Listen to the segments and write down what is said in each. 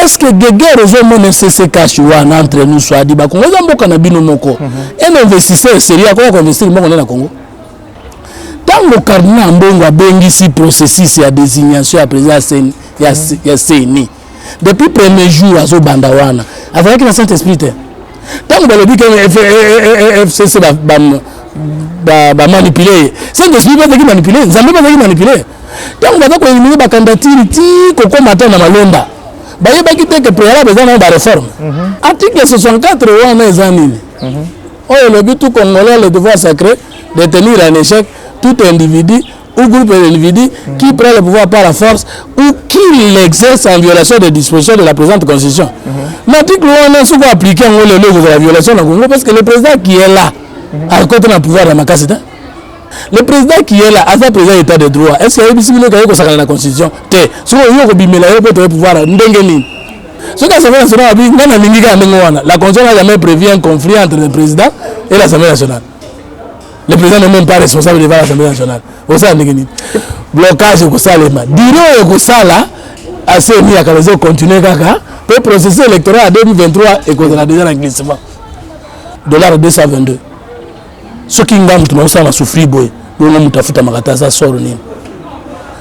est-ce que Guéguer rejoint mon CCK entre nous soit dit Congo Zamboka na bino moko un investisseur sérieux quoi investir mo na Congo tant le cardinal Mbongo a bengisi processus ya désignation à président ya CENI depuis le premier jour à zo bandawana avec la Saint-Esprit tant que le dit que FCC va manipuler Saint-Esprit va manipuler Nzambe va manipuler tant que va ko éliminer ba candidature ti koko matin na malonda ba yeba ki te que préalable besoin ba réforme article 64 wana ezanini le but tout congolais le devoir sacré de tenir en échec tout individu ou groupe d'individus qui prend le pouvoir par la force ou qui l'exerce en violation des dispositions de la présente constitution. L'article 1 est souvent appliqué en la violation de la Congo parce que le président qui est là a contre le pouvoir de la capacité. Le président qui est là a un président d'état de droit. Est-ce qu'il y a une possibilité de la constitution? Si on veut que le pouvoir la constitution n'a jamais prévu un conflit entre le président et l'Assemblée nationale. Le président n'est même pas responsable devant l'Assemblée nationale. Blocage au Salema. Dire au Sala, à ce niveau, à continuer le processus électoral en 2023 et qu'on a déjà un glissement. Dollar 222. Ce qui a souffert, ça sort.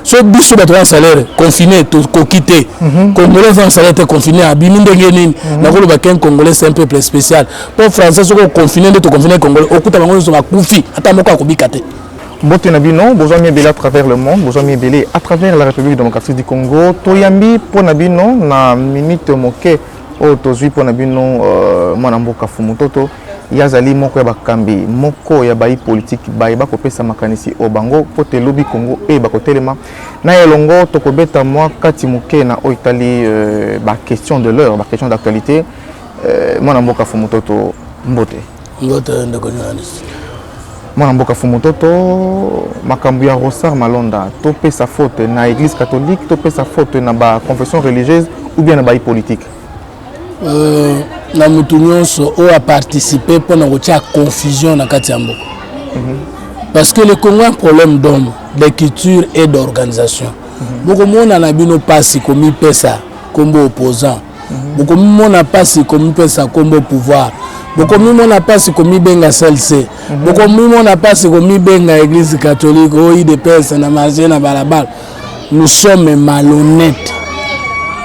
Ce biso un salaire confiné, quitter. Congolais un salaire confiné à Bimindengeni. Un Congolais c'est un peuple spécial. Pour Français, ce qu'on confiné, de confiné Congolais. Au coup de la sur la Koufi, attends moi quoi Bikate. Botenabino, besoin de à travers le monde, besoin de à travers la République démocratique du Congo. Toyambi pour Nabino na minute moke au tozui pour Nabino Manamboka Fumutoto. Yazali moko ya bakambi moko ya bayi politique bayi bakopesa makanisi obango pote lobby Congo e bakotelema na elongo tokobeta mwa kati moke na oitali ba question de l'heure ba question d'actualité mwana mboka Fumutoto mbote ndeko journaliste mwana mboka Fumutoto makambu ya Rosar Malonda topesa faute na église catholique topesa faute na ba confession religieuse ou bien na bayi politique na mutunyoso o a participé pour na confusion na kati ya mboka parce que le Congo a un problème d'homme, de culture et d'organisation. Beaucoup de monde n'a bino passi comme pesa comme opposant. Beaucoup de monde n'a passi comme pesa comme pouvoir. Beaucoup de monde n'a passi comme benga CLC. Beaucoup de monde n'a passi comme benga église catholique ou IDPS na marché na balabal. Nous sommes malhonnêtes,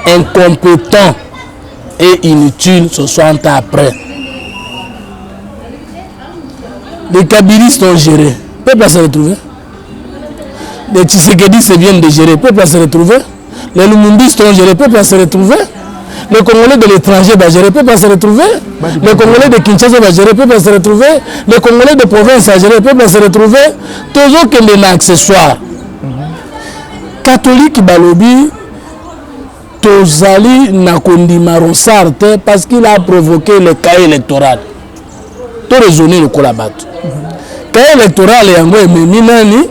incompétents et inutile 60 ans après. Les Kabylistes ont géré, peut pas se retrouver. Les Tshisekedi viennent de gérer, peut pas se retrouver. Les Lumumbistes ont géré, peut pas se retrouver. Les Congolais de l'étranger vont gérer, peut pas se retrouver. Les Congolais de Kinshasa vont gérer, peut pas se retrouver. Les Congolais de province vont gérer, peut pas se retrouver. Toujours que les accessoires. Catholique Balobi. Tozali na kondima Ronsarte parce qu'il a provoqué le cas électoral. Tout raisonner le collaborateur. Cas électoral est en gros nani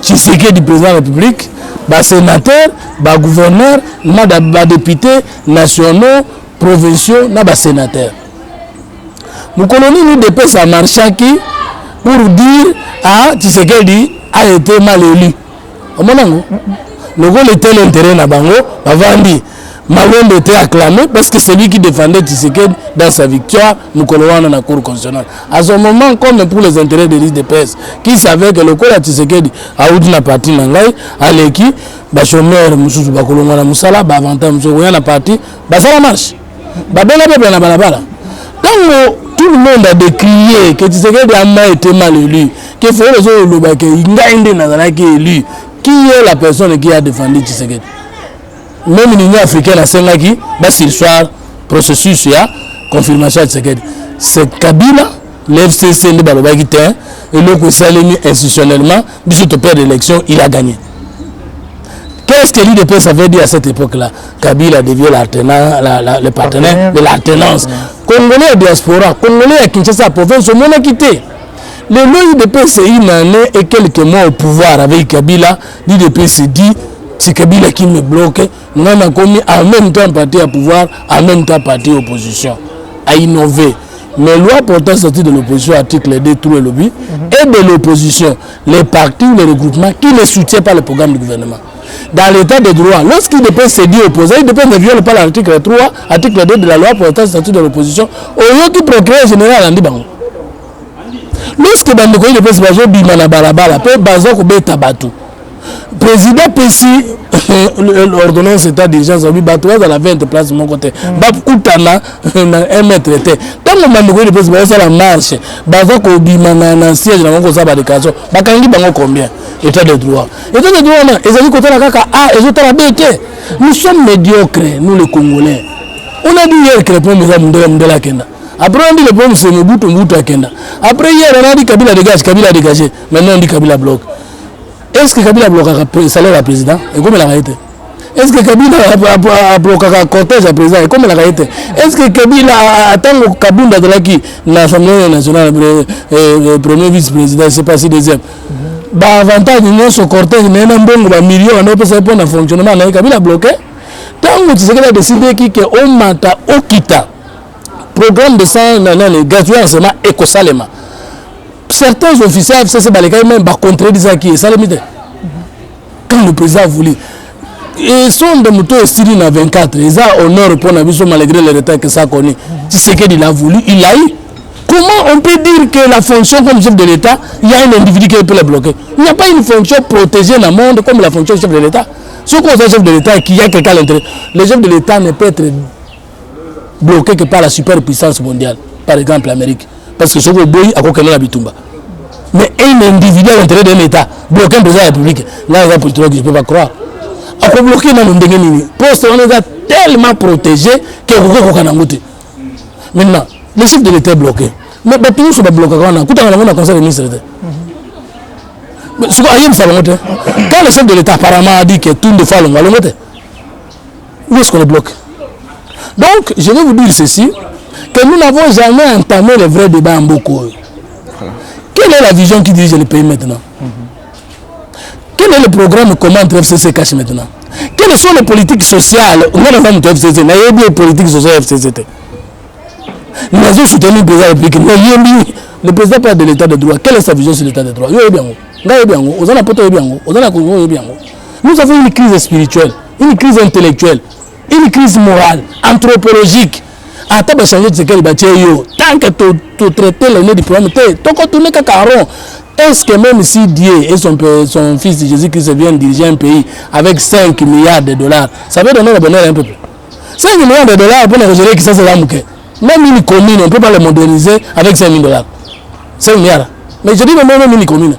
Tshisekedi du président de la République, ba sénateur, ba gouverneur, ba député nationaux, provinciaux, na ba sénateur. Nous colonies nous dépêche à Marchaki pour dire ah Tshisekedi a été mal élu. Au moment le gars était l'intérêt na bango, avandi Malonde était acclamé parce que c'est lui qui défendait Tshisekedi dans sa victoire, nous colons dans la Cour constitutionnelle. À ce moment, comme pour les intérêts de l'IDPS, qui savait que le Cour Tshisekedi a eu une partie nangai, à l'équipe, Bachomeur, Moussou, Bakolomana, Moussala, Bavanta, Moussou, la partie, ça la marche. Babela Bebe na balabala. Donc, tout le monde a décrié que Tshisekedi a été mal élu, que faut les autres, que Ingaïnde n'a été élu. Qui est la personne qui a défendu Tshisekedi? Même l'Union africaine a Sengaki, c'est le soir, processus, il y a confirmation de Tshisekedi. C'est Kabila, l'FCC, le Balobakité, et le Kousalemi institutionnellement, du père d'élection, il a gagné. Qu'est-ce que l'UDPS avait dit à cette époque-là? Kabila devient le partenaire de l'alternance. Congolais à diaspora, Congolais à Kinshasa, province, au monde a quitté. Le l'UDPS, c'est une année et quelques mois au pouvoir avec Kabila, l'UDPS dit, c'est Kabila qui me bloque. Nous avons commis en même temps parti à pouvoir, en même temps parti à opposition, à innover. Mais loi portant sortie de l'opposition, article 2, tout le lobby, et de l'opposition, les partis ou les regroupements qui ne soutiennent pas le programme du gouvernement. dans l'état de droit, lorsqu'il dépend se dire opposé, il dépend de violer par l'article 3, article 2 de la loi portant le statut de l'opposition, au lieu qui procureur général en dit bango. Lorsque bandeko il dépend bazo bima na balabala, pe bazo ko beta batu. Président Pessi l'ordonnance état d'urgence obi batu à la 20 place mon côté. Ba kutana na 1 mètre té. Tant bandeko il dépend bazo la marche, bazo ko bima na siège na ngo za ba de kaso. Ba kangi bango combien? État de droit. État de droit, ils ont dit que nous sommes médiocres, nous les Congolais. On a dit hier que le premier ministre la Kenda. Après, on dit le premier ministre Mobutu Kenda. Après, hier, on a dit Kabila dégagé. Maintenant, on dit Kabila bloque. Est-ce que Kabila bloque le salaire à président? Et comme il a été? Est-ce que Kabila a bloqué le cortège à président? Et comme il a été? Est-ce que Kabila attend Kabunda de l'Assemblée nationale, premier vice-président, je ne sais pas si deuxième? Bah avantage nous ce cortège mais un bon million on peut ça pour le fonctionnement na Kabila bloqué tant que tu sais qu'il a décidé que on mata okita programme de sang les gazoil seulement écosalema certains officiers FCC baleka même ba contredire qui ça limite quand le président a voulu et son de moto estime na 24 ils a honneur pour na biso malgré le retard que ça connaît tu sais qu'il a voulu il a eu. Comment on peut dire que la fonction comme chef de l'État, il y a un individu qui peut le bloquer? Il n'y a pas une fonction protégée dans le monde comme la fonction chef de l'État. Ce qu'on est chef de l'État, qu'il y a quelqu'un à l'intérieur. Le chef de l'État ne peut être bloqué que par la superpuissance mondiale, par exemple l'Amérique. Parce que ce qu'on boit, à quoi qu'on a bitumba. Mais un individu à l'intérieur d'un État, bloqué un président de la République, là, il y a un politique, je ne peux pas croire. À quoi bloquer dans le monde, poste, on est tellement protégé que vous avez maintenant, le chef de l'État est bloqué. Mais tout ce qui est bloqué, quand on a conseil de ministre. Quand le chef de l'État apparemment a dit que tout ne fait pas, où est-ce qu'on est bloqué? Donc, je vais vous dire ceci, que nous n'avons jamais entamé le vrai débat en Boko. Quelle est la vision qui dirige le pays maintenant? Quel est le programme comment FCC cache maintenant? Quelles sont les politiques sociales? On a la FCC, on a des politiques sociales FCC. Nous avons soutenu le président de la République. Le président parle de l'état de droit. Quelle est sa vision sur l'état de droit? Nous avons une crise spirituelle, une crise intellectuelle, une crise morale, anthropologique. Tant que tu traites le nez du problème, tu tournes cacaron. Est-ce que même si Dieu et son fils Jésus-Christ viennent diriger un pays avec 5 milliards de dollars, ça veut donner le bonheur un peu plus. 5 milliards de dollars pour les gérer qui ça c'est la mouquet. Même une commune, on ne peut pas le moderniser avec 5 000 dollars. 5 milliards. Mais je dis même une commune.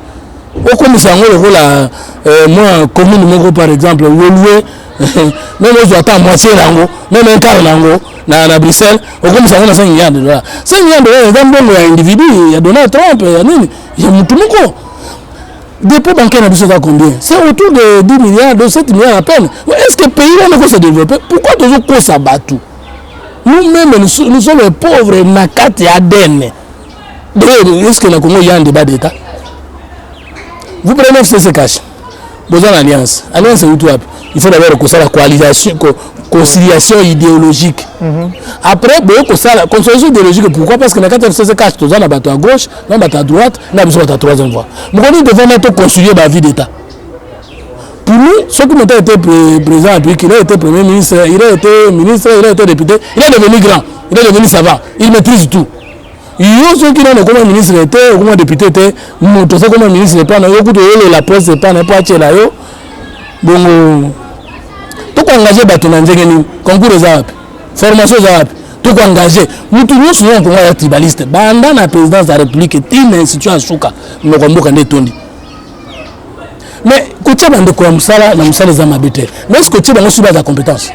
Au comme c'est un rôle, moi, commune, mon groupe par exemple, même je dois attendre moitié l'ango, même un quart l'ango, à Bruxelles, au comme ça on a 5 milliards de dollars. 5 milliards de dollars, il y a un individu, il y a Donald Trump, il y a Moutoumouko. Dépôt bancaire n'a besoin de combien? C'est autour de 10 milliards, de 7 milliards à peine. Est-ce que le pays là ne peut se développer? Pourquoi toujours qu'on s'abat tout? Nous-mêmes, nous sommes les pauvres, Nakati et Aden. Est-ce que il y a un débat d'État? Vous prenez FCC cash. Vous avez une alliance. Alliance, c'est tout. Il faut d'abord que ça la conciliation idéologique. Après, la conciliation idéologique, pourquoi? Parce que la FCC cash, tout ça, on a battu à gauche, on a battu à droite, on a besoin de la troisième voie. Nous devons mettre concilier la vie d'État. Pour nous, ceux qui ont été président, puis qu'il a été premier ministre, il a été ministre, il a été député, il est devenu grand, il est devenu savant, il maîtrise tout. Il y a ceux qui ont été comme ministre, comme député, tout ça comme ministre, la poste, c'est pas n'importe quoi. Donc, tout engagé, concours aux arabes, formation aux arabes, tout engagé. Nous tous souvent pour être tribaliste. Dans la présidence de la République, il y a une institution à Souka, nous avons dit. Mais quand tu as des commissaires, nous sommes des amabité. Mais est-ce que tu as des compétences?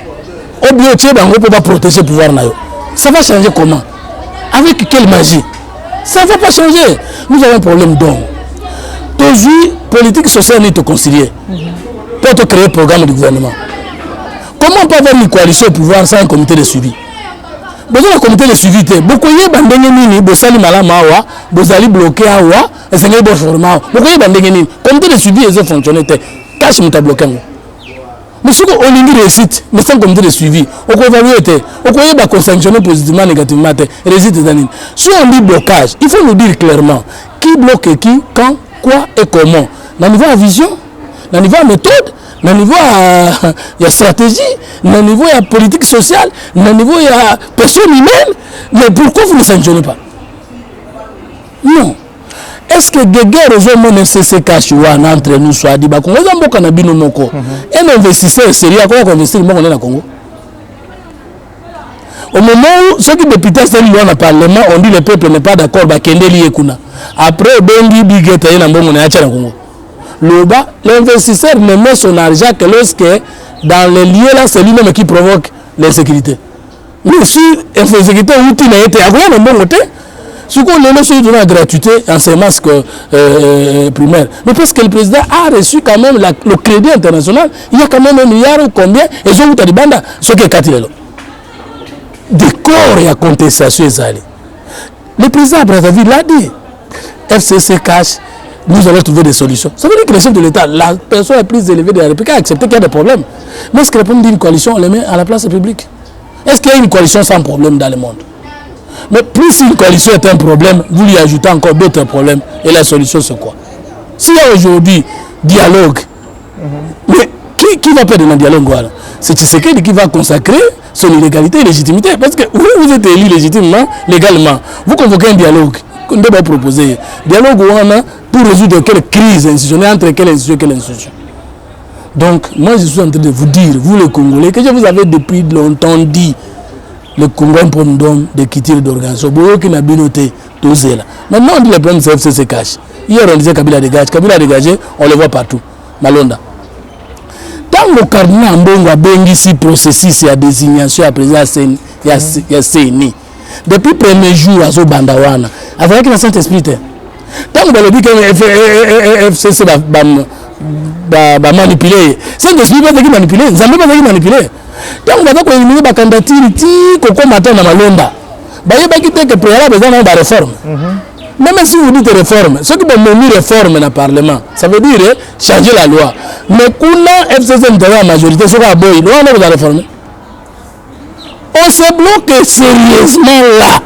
Ou bien tu as des pour protéger le pouvoir? Ça va changer comment? Avec quelle magie? Ça ne va pas changer. Nous avons un problème d'homme. Toujours, politique sociale n'est pas conciliée. Pour te créer un programme de gouvernement. Comment on peut avoir une coalition au pouvoir sans un comité de suivi? Besoin d'un comité de suivi. Beaucoup de bandengeni, bosali malamawa, bosali bloqué awa, et c'est un bon format. Beaucoup de bandengeni, comité de suivi ils ont fonctionné. Cache mon tableau. Mais si on ligne réussite, mais sans comité de suivi, on peut évaluer, on peut sanctionner positivement, négativement, réussite. Si on dit blocage, il faut nous dire clairement qui bloque qui, quand, quoi et comment. Dans le niveau de la vision, dans le niveau de la méthode, na niveau ya stratégie, na niveau ya politique sociale, na niveau ya personne humaine. Mais pourquoi vous ne sanctionnez pas? Non. Est-ce que Guéguerre rejoint CC cash entre nous soit dit bah Congo zamboka na bino moko un investisseur sérieux quoi investir mo na Congo au moment où ceux qui députés c'est lui dans parlement on dit le peuple n'est pas d'accord ba kendeli ekuna après bengi bigeta na mbongo na acha na Congo loba l'investisseur ne met son argent que lorsque dans les lieux là c'est lui-même qui provoque l'insécurité mais si l'insécurité outil na été à quoi na mbongo te. Ce qu'on a reçu de la gratuité en séance primaire. Mais parce que le président a reçu quand même le crédit international, il y a quand même 1 milliard ou combien, et ils ont eu des bandes, ce qui est 4 000. Des corps et à contestation. Le président Brazzaville l'a dit. FCC cash, nous allons trouver des solutions. Ça veut dire que le chef de l'État, la personne la plus élevée de la République, a accepté qu'il y a des problèmes. Mais est-ce que le problème d'une coalition, on les met à la place publique? Est-ce qu'il y a une coalition sans problème dans le monde? Mais plus une coalition est un problème, vous lui ajoutez encore d'autres problèmes. Et la solution, c'est quoi? S'il y a aujourd'hui dialogue, mais qui va perdre dans le dialogue? C'est Tshisekedi qui va consacrer son illégalité et légitimité. Parce que vous êtes élu légitimement, légalement. Vous convoquez un dialogue. On doit proposer dialogue pour résoudre quelle crise institutionnelle entre quelle institution et quelle institution. Donc, moi, je suis en train de vous dire, vous les Congolais, que je vous avais depuis longtemps dit. Le Congo pour nous donner des quitter d'organisation. Qui n'a bien noté tout cela. Maintenant, on dit le problème c'est FCC cash. Hier, on disait Kabila dégage. Kabila dégagé, on le voit partout. Malonda. Tant que le cardinal Mbongo a béni si processus et désignation à présent, il y a CENI. Depuis le premier jour à Zobandawana, avec le Saint-Esprit, tant que le dit que FCC va manipuler, Saint-Esprit va manipuler, Zambé va manipuler. Donc on va éliminer la candidature Koko Matin dans Malonda. Il y a que préalable besoin de réforme. Même si vous dites réforme, ceux qui vont mener réforme dans le Parlement, ça veut dire changer la loi. Mais quand la FCC est la majorité, ce sera boy, on va réformer. On se bloque sérieusement là.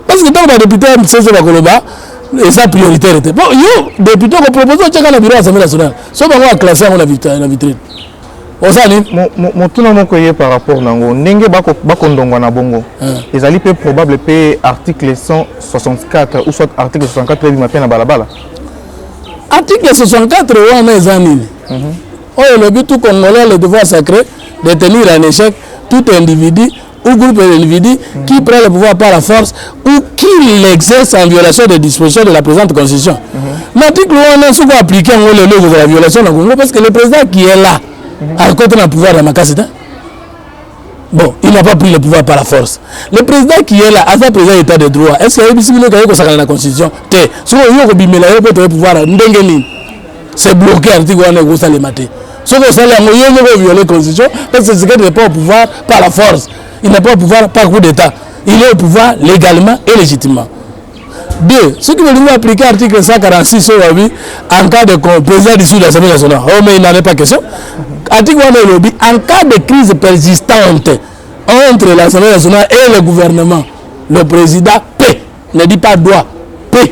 Parce que tant que les députés FCC va Koloba, et sa priorité était. Bon, yo, député qui propose de checker la bureau à l'Assemblée nationale. Ça va classer la vitrine. Mon tout nom par rapport nango ndenge bakondongwa na bongo ezali peu probable pe article 164 ou soit article 64 bi mapena balabala article 64 wana ezanini oyo le but tout congolais le devoir sacré de tenir en échec tout individu ou groupe d'individus qui prend le pouvoir par la force ou qui l'exerce en violation des dispositions de la présente constitution. L'article wana soko appliqué en le logo de la violation na Congo parce que le président qui est là à côté d'un pouvoir dans ma casse. Bon, il n'a pas pris le pouvoir par la force. Le président qui est là, à sa président état de droit, est-ce qu'il y a une possibilité qu'il y ait la constitution? Si on a un pouvoir, c'est bloqué l'article où on a les matés. Si on a violé la constitution, parce que c'est n'est pas au pouvoir par la force. Il n'est pas au pouvoir par coup d'État. Il est au pouvoir légalement et légitimement. Deux, ceux qui veulent appliquer l'article 146 en cas de président dissous de l'Assemblée nationale. Oh, mais il n'en est pas question. Article 1 en cas de crise persistante entre l'Assemblée nationale et le gouvernement, le président peut, ne dit pas doit, peut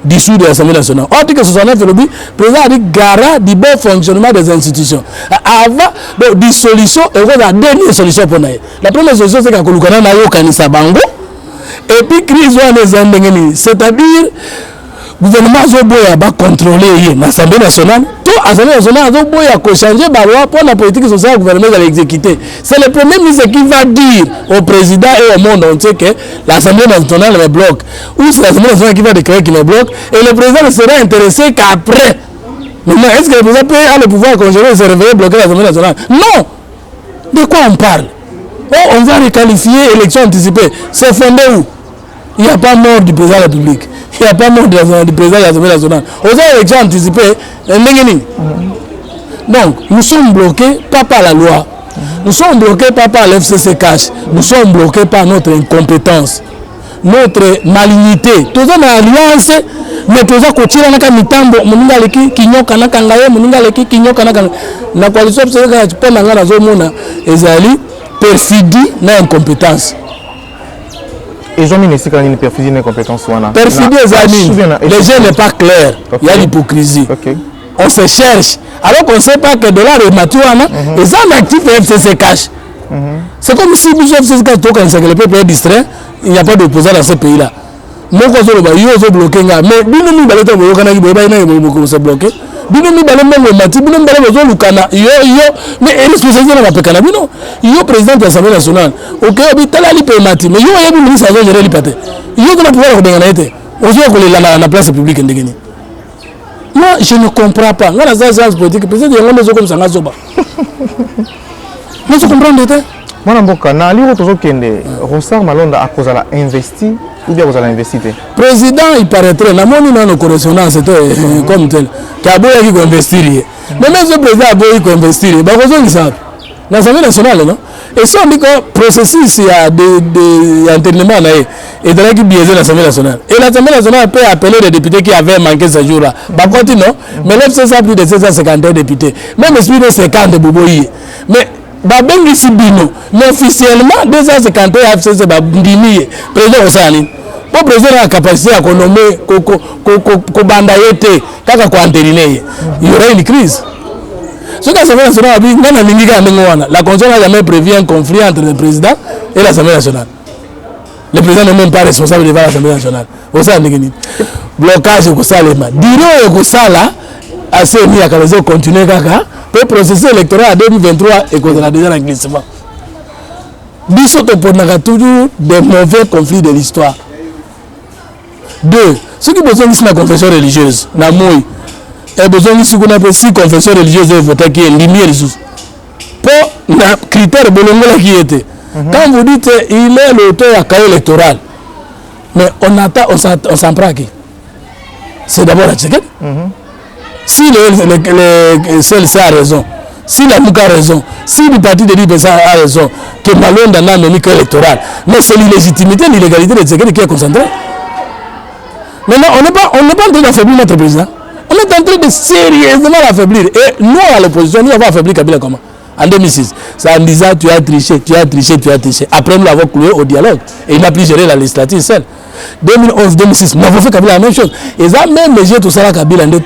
dissoudre l'Assemblée nationale. Article 69, le président a dit garant du bon fonctionnement des institutions. Avant, donc, dissolution, et la dernière solution pour nous. La première solution, c'est qu'on a Kanisa Bango. Et puis, crise, c'est-à-dire, le gouvernement a contrôlé l'Assemblée nationale. Tout l'Assemblée nationale a changé la loi pour la politique sociale, le gouvernement va l'exécuter. C'est le premier ministre qui va dire au président et au monde entier que l'Assemblée nationale me bloque. Ou c'est l'Assemblée nationale qui va déclarer qu'il me bloque. Et le président ne sera intéressé qu'après. Maintenant, est-ce que le président peut avoir le pouvoir congéler et se réveiller bloquer l'Assemblée nationale? Non! De quoi on parle? Oh, on va requalifier l'élection anticipée. C'est fondé où? Il n'y a pas mort du président de la République. Il n'y a pas mort du président de l'Assemblée nationale. Aux élections anticipées, donc, nous sommes bloqués pas par la loi. Nous sommes bloqués pas par l'FCC cash. Nous sommes bloqués par notre incompétence, notre malignité. Tous en alliance, mais tous en côté, on a mis tambo, moninga leki, kinyoka na kangaye, moninga leki, kinyoka na kangaye. La coalition FCC cash, pour n'anga na zomona, ezali perfidie na incompétence. Et Jean-Mine, c'est quand il y a une perfidie et une incompétence. Perfidie, les gens n'est pas clair. Il y a l'hypocrisie. on se cherche. Alors qu'on ne sait pas que de là, les Matouana, ils ont un actif FCC cash. C'est comme si nous FCC cash, que le peuple est distrait, il n'y a pas d'opposant dans ce pays-là. Moi, je suis bloqué, mais nous sommes bloqués. Binomi balé même mati binomi balé besoin lukana yo mais responsabilité na pekana bino yo président de l'Assemblée nationale OK bitala li pe mati mais yo yebi ministre a gérer li paté yo ko na pouvoir ko dengana été ozo ko la place publique ndengeni. Moi je ne comprends pas ngana za science politique président yango mezo comme ça ngazoba moi je comprends de mwana mboka na liro tozo kende Ronsard Malonda a cause la investi ou bien cause la investité président il paraîtrait la moni na nos correspondance c'était comme tel Kaboya qui investir mais même ce président Kaboya qui investir ba ko zo ça l'Assemblée nationale non et si on dit que processus il y a de internement là et de là qui biaisé l'Assemblée nationale et l'Assemblée nationale peut appeler les députés qui avaient manqué ce jour là ba continue non mais là c'est ça plus de 750 députés même esprit de 50 boboyi mais babengi sibino mais officiellement 250 FCC ba ndimi président osani pour président a capacité à nommer ko banda yete kaka ko entériner il y aura une crise ce que l'Assemblée nationale a dit ngana ninga ndengwana la constitution n'a jamais prévu un conflit entre le président et l'Assemblée nationale. Le président n'est même pas responsable devant l'Assemblée nationale osani blocage ko salema diro ko sala assez mis à capacité continuer kaka le processus électoral en 2023 et qu'on a déjà l'englissement. Biso to ponaka toujours des mauvais conflits de l'histoire. Deux, ceux qui besoin de la confession religieuse, na moi, et besoin de ce qu'on appelle si confession religieuse et voter qui est lumière ressource. Pour na critère bolongola qui était. Quand vous dites il est l'auteur à cahier électoral, mais on attend, on s'en prend qui? C'est d'abord la Tchéquette. Si le CLC a raison, si la MOUC a raison, si le parti de l'IPSA a raison, que Malonda n'a même que électoral, mais c'est l'illégitimité, l'illégalité de Tshisekedi qui est concentrée. Maintenant, on n'est pas en train d'affaiblir notre président. On est en train de sérieusement l'affaiblir. Et nous, à l'opposition, nous avons affaibli Kabila comment? En 2006. C'est en disant tu as triché, tu as triché, tu as triché. Après, nous l'avons cloué au dialogue. Et il n'a plus géré la législative seule. 2011-2006, nous avons fait Kabila la même chose. Et ça, même les gens, tout ça, Kabila, et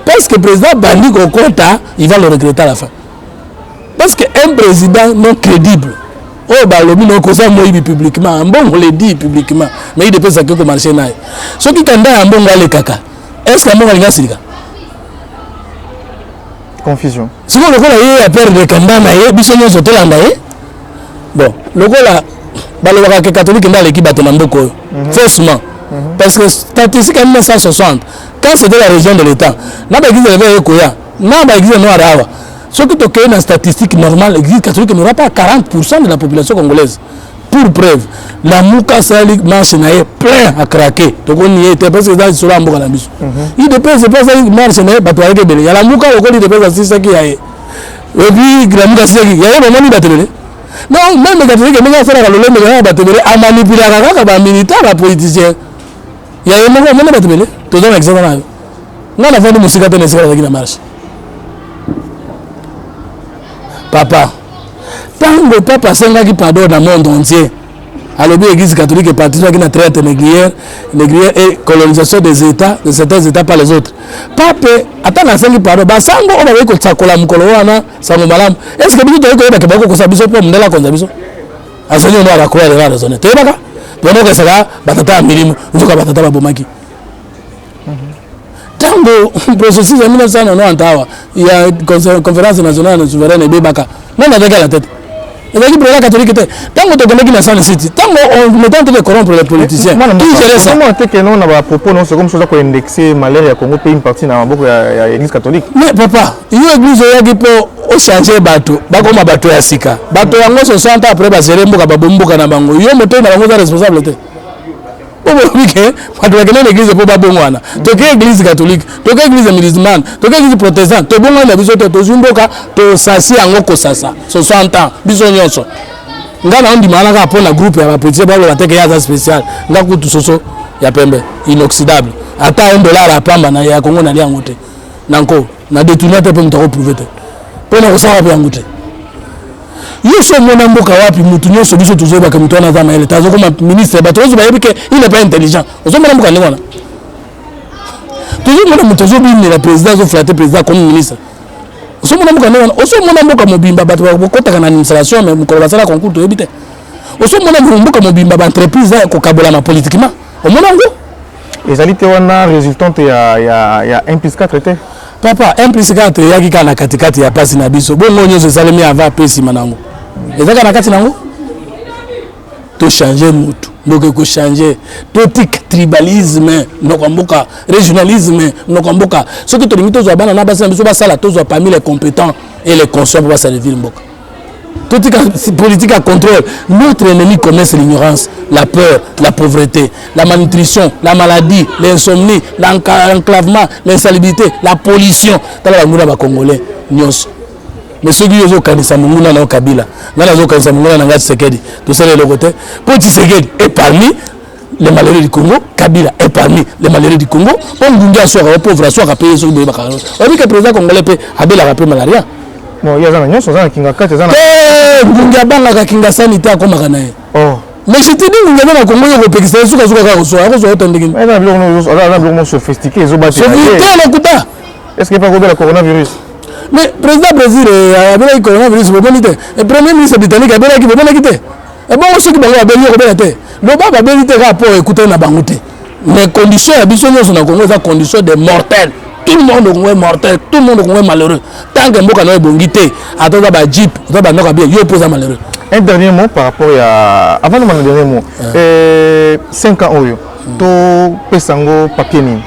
parce que le président Bandi Kokota, il va le regretter à la fin. Parce qu'un président non crédible, oh, bah, le ministre Kosa Moïbi publiquement, bon, on le dit publiquement, mais il dépend de ce que marché n'a. Ce qui est un bon gars, les caca, est-ce qu'il y a un gars, confusion. Si vous avez peur de Kandana, Bissonio Sotelanda, bon, le gars là, le catholique dans l'équipe à Tenamboko, faussement. Parce que statistique en 1960, quand c'était la région de l'État, n'a pas existé le Koya, n'a pas existé Noir Awa. Ce qui est une statistique normale, l'église catholique n'aura pas 40% de la population congolaise. Pour preuve, la Mouka Salik marche plein à craquer. Donc on y était parce que dans le soir, on a mis. Il dépend, c'est pas ça qui marche, il y a la Mouka, il dépend de ce qu'il y a. Et puis, la Mouka Salik, il y a un moment où il a non, même les catholiques, ils ont fait le même à manipuler les militaires, les politiciens. Il y a un moment où il a fait tout un exemple. Nous avons fait des musiques qui marche. Papa, tant que papa s'est pardon dans le monde entier, alors l'église catholique est partie qui a traité négrière et colonisation des États, de certains États par les autres. Papa, attends la scène pardon, basango on va que tsakola mukolowana, sango malam. Est-ce que vous avez que bako ko sabiso pour mndela ko sabiso? Asonyo ndo ala kwa la raison. Tebaka? Bono que sala batata milimu, nzoka batata babomaki. Tango processus en 1990, il y a une conférence nationale souveraine et Bébaka. Non, on a la tête. Il a dit pour la catholique. Tant qu'on te connaît qui n'a pas de city, tant qu'on est en train de corrompre les politiciens, qui gère ça? Comment est-ce que nous avons à propos, c'est comme ça qu'on indexé malaria Congo pays une partie dans l'église catholique. Mais papa, il y a une église qui peut changer bateau, comme un bateau à Sika. Bateau à 60 ans après, c'est un bateau à Bango. Il y a un moteur dans la responsabilité. L'église pour Babongwana, l'église catholique, l'église musulmane, l'église protestante, to sasi angoko sasa 60 ans bisonyonso ngana on dimana ka pona groupe ya petit ba la teke ya spécial ngaku tu soso ya pembe inoxydable ata $1 apamba na ya Kongo na lia ngote nanko na détourner te pe mutako prouver te pona ko sawa pe ngote yoso mona mboka wapi mutu nyonso biso tuzoba ke mutu na zama ele tazo koma ministre ba tozo ba yebike il n'est pas intelligent ozo mona mboka ngona toujours mon ami toujours bien le président zo flatter président comme ministre so mon amuka mobimba bato bakota kana administration mais mukolo basala concours to ebite so mon amuka mobimba ba entreprise ko kabola ma politiquement o mon ango ezali te wana résultante ya 1+4 était papa 1+4 yaki kana katikati ya pasi na biso bongo nyoso salemi ava pesi manango ezaka na kati nango to changer mutu donc ko changer to tik tribalisme nokomboka régionalisme nokomboka ce que to limite zo bana na basi na biso basala to zo parmi les compétents et les conscients pour servir mboka to tik politique à contrôle. Notre ennemi commet l'ignorance, la peur, la pauvreté, la malnutrition, la maladie, l'insomnie, l'enclavement, l'insalubrité, la pollution. Dans la moula ba congolais nyos. Mais ceux qui ont kanisa munguna na Kabila, ngana zo kanisa munguna na ngati Sekedi, tout ça le côté. Pour Tshisekedi est parmi les malheureux du Congo, Kabila est parmi les malheureux du Congo. On ngunga soit pauvre, soit payer sur le bakaro. On dit que le président congolais peut abela rappel malaria. Bon, il y a un nyos za kinga kati za na ngunga banga ka kinga sanité akoma kana ye. Oh. Mais je te dis ngunga na Congo yo pekisa suka ka kosoa ko zo tondiki. Mais na biloko sophistiqué zo bati. Sophistiqué na kuta. Est-ce qu'il pas gobe le coronavirus? Mais président Brésil a bien le coronavirus bonité. Et premier ministre britannique a bien qui bonité. Et bon ceux qui bango a bien bonité. Le baba bonité rapport écouter na bangote. Mais conditions ya biso nyonso na Congo za condition de mortel. Tout le monde est mortel, tout le monde est malheureux. Tant que mboka na bongité, attends ba jeep, ba noka bien, yo pose malheureux. Un dernier mot par rapport à avant de mon dernier mot. 5 ans oyo. To pesango papier ni.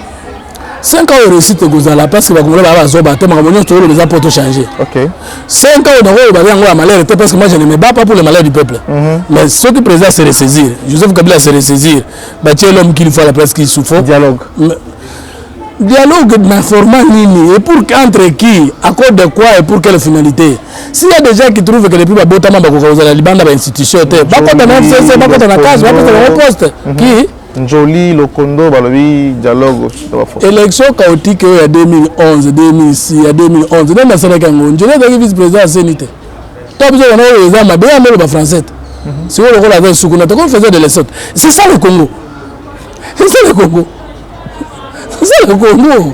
5 ans réussite gozala parce que ba Congolais ba zoba te makambo nyonso les a pour changer. OK. 5 ans na ba yango ya malheur parce que moi je ne me bats pas pour le malheur du peuple. Mais ceux qui président se ressaisir, Joseph Kabila se ressaisir, ba tiens l'homme qu'il faut à la place qu'il souffre. Dialogue na format nini et pour entre qui, à cause de quoi et pour quelle finalité. S'il y a des gens qui trouvent que les plus bas tama ba ko za libanda ba institution te ba ko na FCC ba ko na case ba ko na poste qui Njoli Lokondo balobi dialogue élection chaotique il y a 2011 2006 il y a 2011 dans la Sénégal Njoli est vice président à Sénité toi besoin on a les armes bien mais ba français c'est le rôle avec Sukuna to faisait de l'Esot c'est ça le Congo c'est ça le Congo c'est le Congo.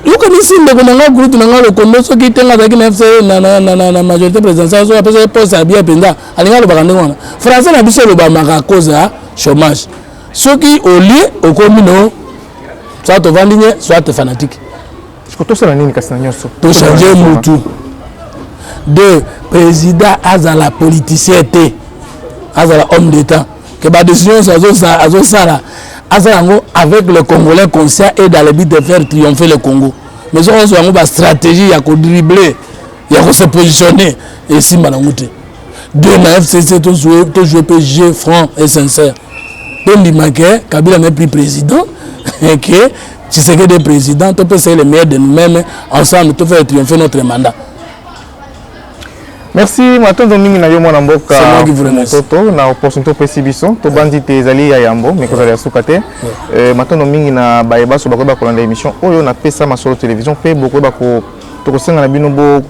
Vous connaissez le groupe de Congo, ceux qui étaient avec la majorité présidentielle, ceux qui posent à bien penda, à l'égard de Bagandouana. Français n'a pas le Bamara à cause de chômage. Ceux qui, au lieu, au commun, soit te vendent, soit te fanatiques. Je peux tout ça, tout changer Moutou. De président à la politicité, à la homme d'État, que ma décision, c'est ça. Avec le Congolais conscient et dans le but de faire triompher le Congo. Mais on a une stratégie, il y a qu'à dribbler, il y a qu'à se positionner. Et si Malangoute, deux na FCC, tout jouer PSG franc et sincère. Donc, il m'a dit que Kabila n'est plus président et que si c'est que des présidents, tu peux essayer le meilleur de nous-mêmes, ensemble, tu faire triompher notre mandat. Merci, Maton Domingue na yomo na mboka. C'est moi qui vous remercie. Na opportunité précision, to bandi te ezali ya yambo, mais ko zali asukate. Maton Domingue na baeba so bakoba ko landa émission oyo na pesa masolo télévision pe boko ba ko to ko senga na bino bo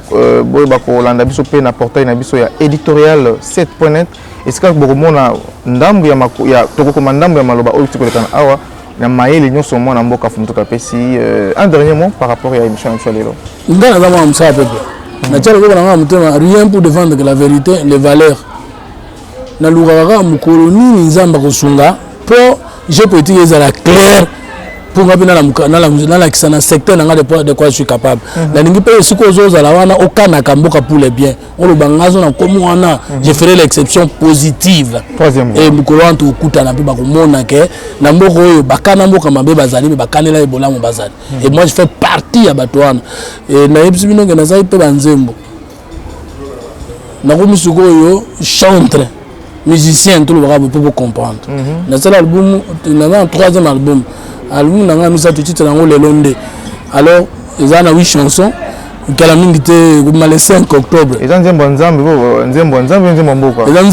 ba ko landa biso pe na portail na biso ya editorial 7.net. Esika boko mona ndambu ya to ko mandambu ya maloba oyo tiko lekana awa na mayele nyonso mona mboka fumuto kapesi. Un dernier mot par rapport à l'émission actuelle. Ndana za mwa msa pepe. Rien pour défendre la vérité, les valeurs. Na lugara mukoloni nzamba kosunga pour je peux dire ça la clair pour na la kisana secteur de quoi je suis capable. La ningi pe siko zoza la wana okana kamboka pour le bien. On le bangazo na komo wana je ferai l'exception positive. Troisième et mukolo antu okuta na pe ba komona ke na mboko oyo bakana mboka mabe bazali be bakanela ebola mo bazali. Et moi je fais partie ya bato wana. Et na yebisi bino ke na sai pe banzembo. Na ko misuko yo chantre musicien tout le monde peut comprendre. Na seul album na un troisième album. Album nanga misa tout titre nango le londe. Alors ils ont 8 chansons. Kala mingi te le 5 octobre. Ils ont nzembo nzambe mboka. Ils ont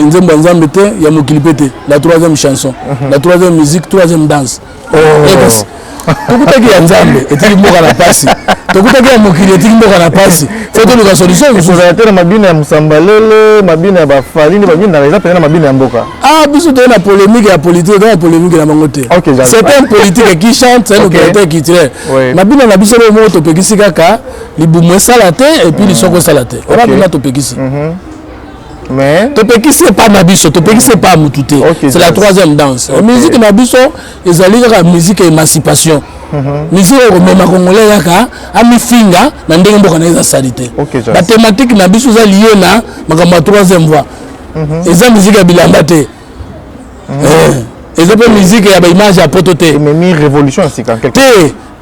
nzembo te ya mokilipete la troisième chanson. La troisième musique, troisième danse. tokutaki ya nzambe etiki mboka na pasi tokutaki ya mokili etiki mboka na pasi faut toluka solution kozala te na mabina ya Musambalele mabina ya bafalini babina eza pena na mabina ya mboka biso toye na polémique ya politique toye na polémique na bango te c'est un politique qui chante c'est un opérateur culturel mabina na biso lelo moko topekisi kaka libumu esala te et puis lisoko esala te wana bina topekisi mais topekisi pas na biso topekisi pas mutu te c'est la troisième danse musique na biso ezali kaka musique émancipation musique okomema congolais yaka amifinga na ndenge mboka na eza sali te bathématique na biso eza lié na makambo ya troisième voie eza musique ya bilamba te eza mpe musique ya baimage ya poto te ememi révolution ya sika te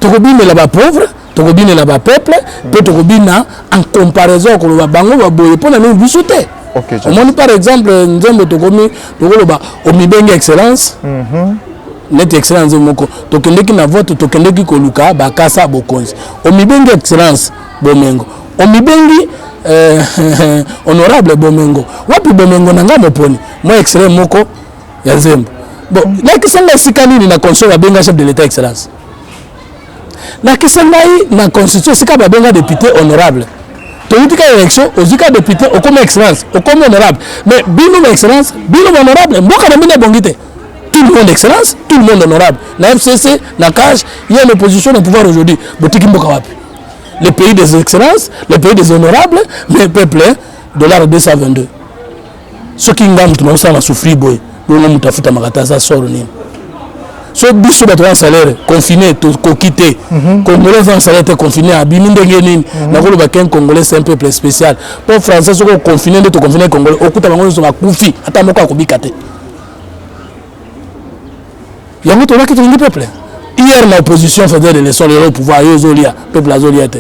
tokobinela bapauvre tokobinela bapeuple mpe tokobina en comparaison koloba bango baboye mpo na nini biso te omoni par exemple nzembo tokoloba omibenge excellence neti excellence moko tokendeki na vote tokendeki koluka bakasa bokonzi omibenge excellence bomengo omibengi honorable bomengo wapi bomengo nanga moponi moi excellent moko ya nzembo bon nakisanga esika nini na constitution babenga chef de l'état excellence nakisanga na constitution esika babenga député honorable toyutika élection ozika député okoma excellence okoma honorable mais bino excellence bino honorable mboka na bino bongi te tout le monde excellence tout le monde honorable na FCC na CAJ il y a l'opposition au pouvoir aujourd'hui botiki mboka wapi le pays des excellences le pays des honorables mais peuple dollar 222 ce qui ngam tunasala souffrir boy bongo mutafuta makataza soro nini so biso bato en salaire confiné to kokité congolais en salaire confiné abimi ndenge nini na koloba ken congolais c'est un peuple spécial pour français soko confiné de to confiné congolais okuta bango so bakufi ata moko akobika te yango to na kitu ngi peuple hier la opposition faisait des leçons le pouvoir yozolia peuple azolia te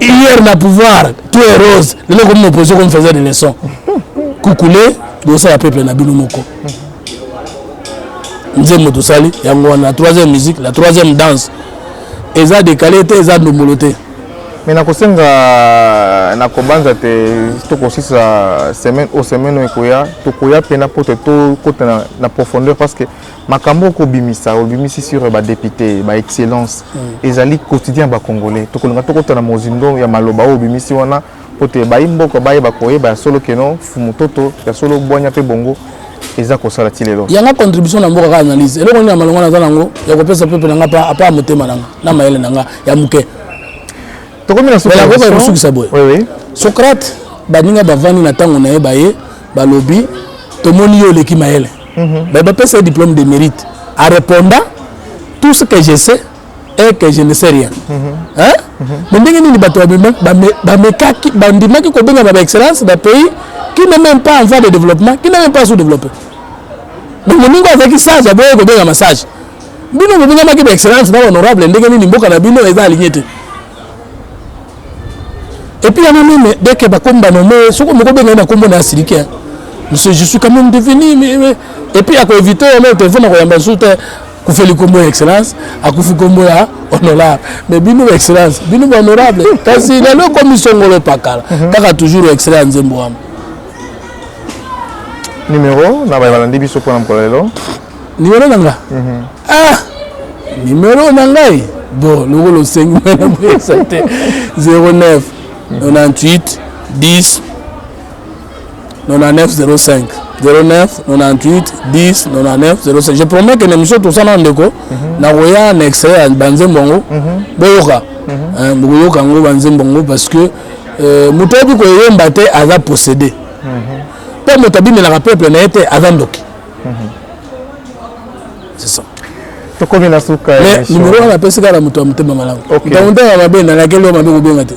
hier na pouvoir tout est rose le comme opposition comme faisait des leçons coucoulé do ça peuple na bino moko nzembo tosali yango na troisième musique la troisième danse eza décalé te eza ndomoloté mais na kosenga na kobanza te tokosisa semaine au semaine ekoya tokoya pena poto to kota na profondeur parce que makambo ko bimisa obimisi sur ba député ba excellence ezali quotidien ba congolais tokolinga tokota na mozindo ya maloba obimisi wana pote ba imboko ba koyeba solo keno fumutoto ya solo bonya pe bongo eza kosala ti lelo yanga contribution na mboka ka analyse eloko ni amalongo na zanango ya kopesa pepe nanga pa apa motema nanga na mayele nanga ya muke tokomi na Socrate oui Socrate baninga bavani na tango na ye baye balobi tomoni yo leki mayele ba pesa diplôme de mérite en répondant tout ce que je sais et que je ne sais rien hein ndenge nini bato ba mekaki bandimaki ko benga ba excellence da pays qui n'est même pas en voie de développement, qui n'est même pas sous-développé. Donc, nous avons avec ça, j'ai besoin de massage. Nous avons besoin de excellence, nous honorable, nous avons besoin de bino et aligné. Et puis, il y a même, dès que comme nommé, ce qu'on me dit, comme on a siliqué. Je suis quand même devenu, et puis, à quoi éviter, on a téléphone, on a sous pour faire le combo excellence, à coup de combo honorable. Mais bino excellence, bino honorable, parce qu'il y a le commission de Pakal, car il y a toujours excellence en Boam. Numéro na ba balandi biso pour namkolelo numéro nanga numéro nanga bon le 5 c'était 09 98 10 99 05 09 98 10 99 05 je promets que l'émission tout ça na ndeko na roya na extrait banzembongo boyoka boyoka ngo banzembongo parce que mutobi ko yemba te aza possédé pour motabi mais la peuple n'a été avant donc c'est ça to komi na suka mais numéro on appelle ça la moto mutema malamu donc on va bien dans laquelle on va bien te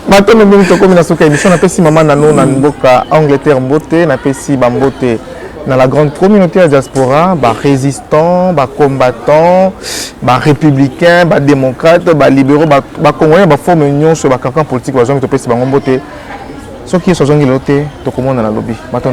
maintenant nous to komi na suka émission na pesi maman nano na mboka Angleterre mbote na pesi bambote dans la grande communauté de diaspora ba résistants ba combattants ba républicains ba démocrates ba libéraux ba congolais ba forme union sur ba cancan politique ba zongi to pesi bangombote ce qui est sur Zongilioté, tout le monde a lobby. Maintenant,